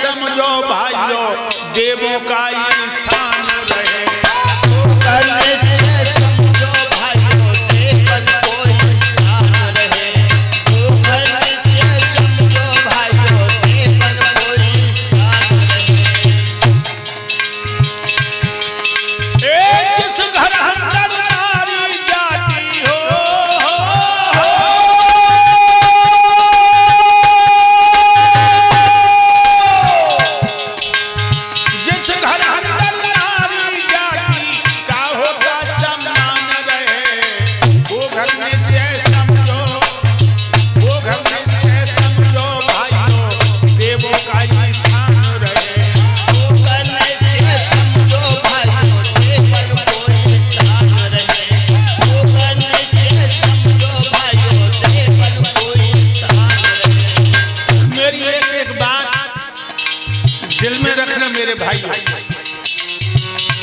समझो भाइयों देवों का ये स्थान रहे।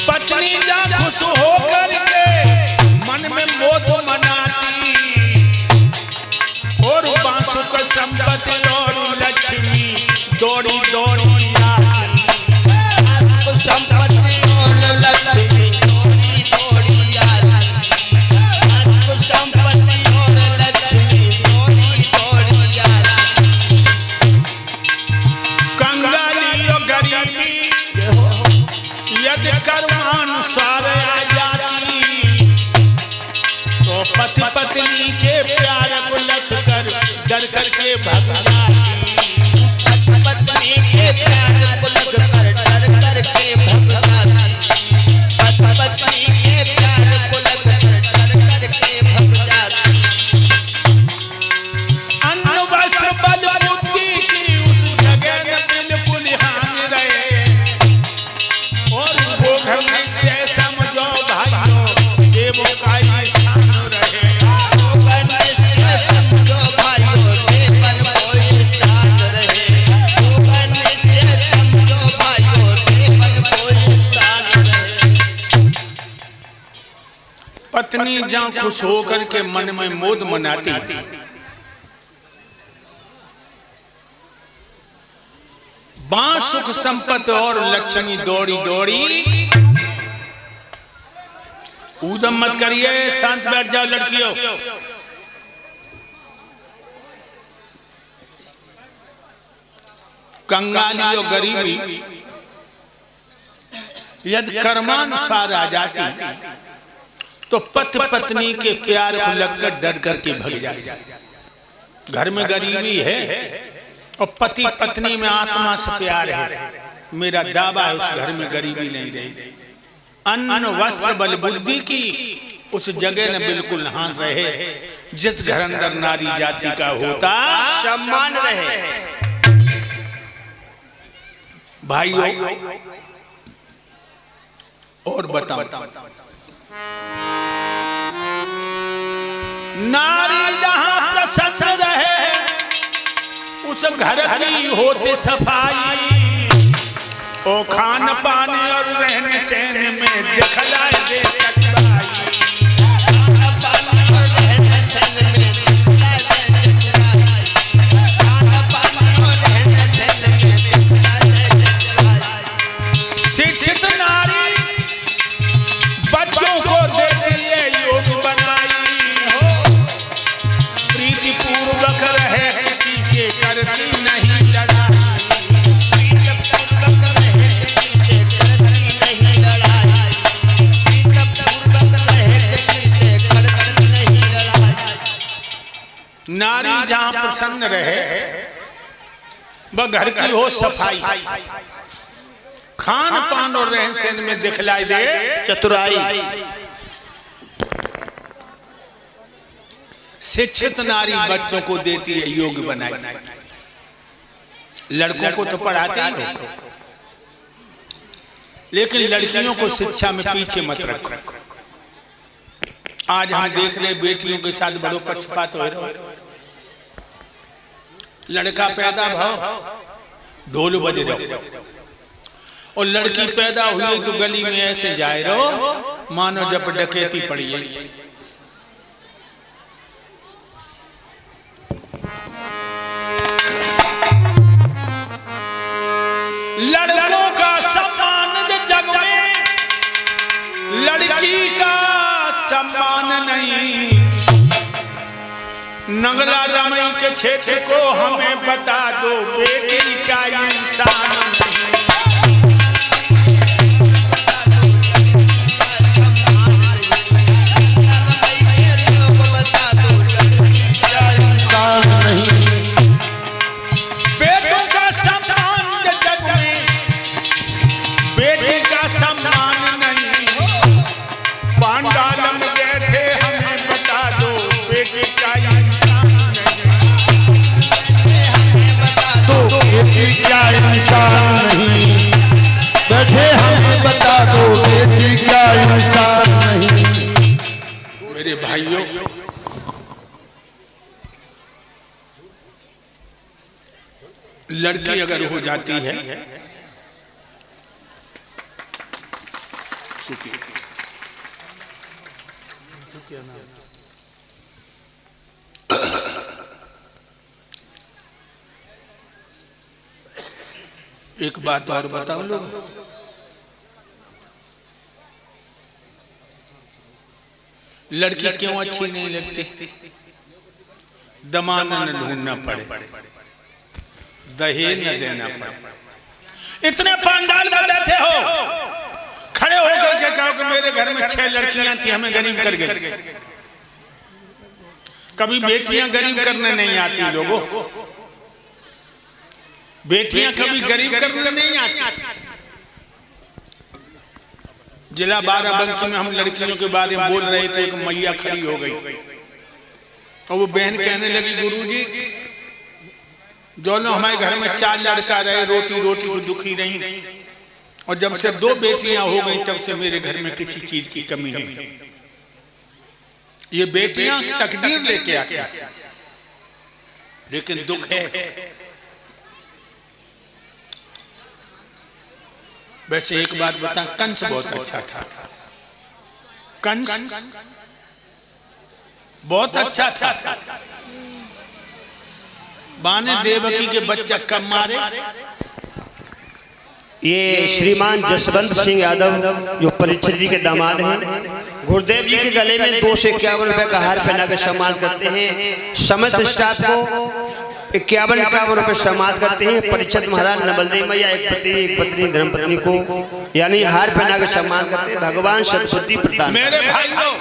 पत्नी जा खुश होकर के मन में मोद मनाती और बांसुर का संपत्ति और लक्ष्मी दौड़ी दौड़ी आती। संपत्ति और लक्ष्मी दौड़ी दौड़ी आती। संपत्ति और लक्ष्मी दौड़ी दौड़ी आती। कंगाली और गरीबी यदि कर्मानुसार आ जाती तो पति पत्नी के प्यार को लख कर डर करके भाग जाती। पत्नी के प्यार को लख कर डर करके भाग जाती। पत्नी के प्यार को लख कर डर करके भाग जाती। अन्न वस्त्र बल बुद्धि की उस जगह न बिल्कुल हान रहे और वो घर में से समझो भाइयों देवों का ये स्थान रहे। वो घर में से समझो भाइयों देवन कोई स्थान रहे। वो घर में से समझो भाइयों देवन कोई स्थान रहे। पत्नी जहाँ खुश होकर के मन में मोद मनाती बांस सुख संपत्ति और लक्ष्मी दौड़ी दौड़ी। ऊधम मत करिए, शांत बैठ जाओ लड़कियों। कंगाली और गरीबी यदि कर्मानुसार आ जाती तो पति पत्नी के प्यार को लगकर डर करके भग जाती। घर में गरीबी है और पति पत्नी में आत्मा से प्यार है, मेरा दावा है उस घर में गरीबी नहीं रही। अन्न वस्त्र बल बुद्धि की उस जगह न बिल्कुल हान रहे जिस घर अंदर नारी जाति का होता सम्मान रहे। भाइयों और बताओ, नारी जहां प्रसन्न रहे उस घर की होती सफाई ओ खान पान और रहने सहने में दिखलाए दे चतुराई। शिक्षित नारी बच्चों को देती है योग बनाई हो, प्रीति पूर्वक रहे किसी के करती नहीं लड़ाई। नारी जहां प्रसन्न रहे वह घर की हो सफाई, खान पान और रहन सहन में दिखलाई दे चतुराई। शिक्षित नारी बच्चों को देती है योग बनाई। लड़कों को तो पढ़ाते ही हो, लेकिन लड़कियों को शिक्षा में पीछे मत रखो। आज हम देख रहे बेटियों के साथ बड़ो पक्षपात हो रहा है। लड़का पैदा भाव ढोल बज रहो और लड़की पैदा हुई तो गली में ऐसे जाए रहो मानो जब डकैती पड़ी है। लड़की का सम्मान नहीं। नगला रमई के क्षेत्र को हमें बता दो, बेटी का इंसान नहीं। बेटों का सम्मान जग में, बेटी का सम्मान नहीं। पांडाल में बैठे हमें बता दो, बेटी का इंसान नहीं। हमें बता दो, बेटी का इंसान नहीं। बैठे हमें बता दो, बेटी का इंसान नहीं। मेरे भाइयों, लड़की अगर हो जाती है एक बात और बताओ लोग, लड़की क्यों अच्छी नहीं लगती? दमाद न ढूंढना पड़े, दहेज न देना पड़े। इतने पंडाल में बैठे हो, खड़े होकर के कहो कि मेरे घर में 6 लड़कियां थी, हमें गरीब कर गई। कभी बेटियां गरीब करने नहीं आती लोगों, बेटियां कभी गरीब करने नहीं आती। जिला बाराबंकी में हम लड़कियों के बारे में बोल रहे थे, एक मैया खड़ी हो गई और वो बहन कहने लगी, गुरुजी जो लोग हमारे घर में 4 लड़का रहे, रोटी रोटी को दुखी रही, और जब से 2 बेटियां हो गई तब से मेरे घर में किसी चीज की कमी नहीं। ये बेटियां तकदीर लेके आती, लेकिन दुख है। वैसे एक बात बता, कंस बहुत अच्छा था। कंस बहुत अच्छा था। बाने देवकी के बच्चा कब मारे? ये श्रीमान जसवंत सिंह यादव जो परीक्षित जी के दामाद हैं, गुरुदेव जी के गले में 251 रुपए का हार पहना कर सम्मान करते हैं। समस्त स्टाफ को 51 रुपए सम्मान करते हैं। परीक्षित महाराज नबलदेव मैया एक पत्नी धर्मपत्नी को यानी हार पहना कर सम्मान करते हैं। भगवान सद्बुद्धि प्रदान। मेरे भाइयों,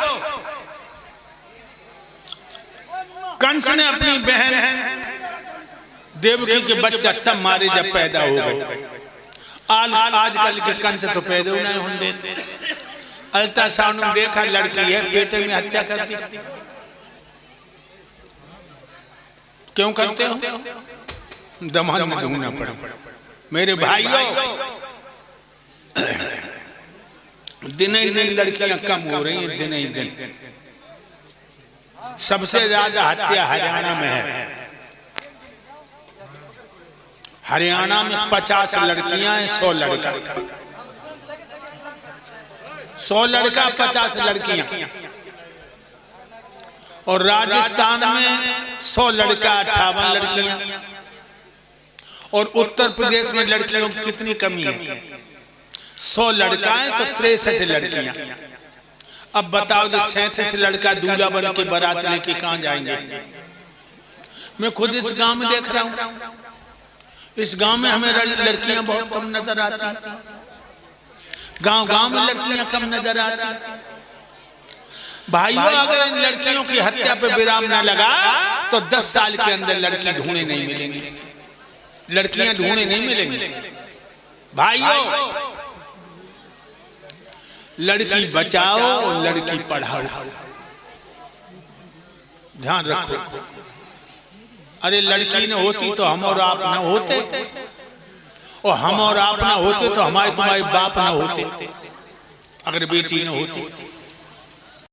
कंस ने अपनी बहन देवकी के बच्चा तब मारे जब पैदा हो गए। आजकल के कंस तो पैदा नहीं होने देते। अल्ट्रासाउंड में देखा लड़की है, पेटे में हत्या कर दी। क्यों करते हो? दमाद में ढूंढना पड़ा। मेरे भाइयों, दिन ही दिन लड़कियां कम हो रही हैं, दिन ही दिन। सबसे ज्यादा हत्या हरियाणा में है। हरियाणा में 50 लड़कियां हैं, 100 लड़का। 100 लड़का 50 लड़कियां। और राजस्थान में 100 लड़का 58 लड़कियां। और उत्तर प्रदेश में लड़कियों की कितनी कमी है? 100 लड़का है तो 63 लड़कियां। अब बताओ, जो 37 लड़का दूल्हा बन के बारात लेके कहां जाएंगे? मैं खुद इस गांव में देख रहा हूं। इस गांव में हमें लड़कियां बहुत कम नजर आती। गांव-गांव में लड़कियां कम नजर आती। भाइयों, अगर इन लड़कियों की हत्या पे विराम न लगा तो 10 साल के अंदर लड़की ढूंढे नहीं मिलेंगी। लड़कियां ढूंढे नहीं मिलेंगी। भाइयों, लड़की बचाओ और लड़की पढ़ाओ, ध्यान रखो। अरे लड़की न होती तो हम और आप न होते, और हम और आप न होते तो हमारे तुम्हारे बाप न होते। अगर बेटी न होती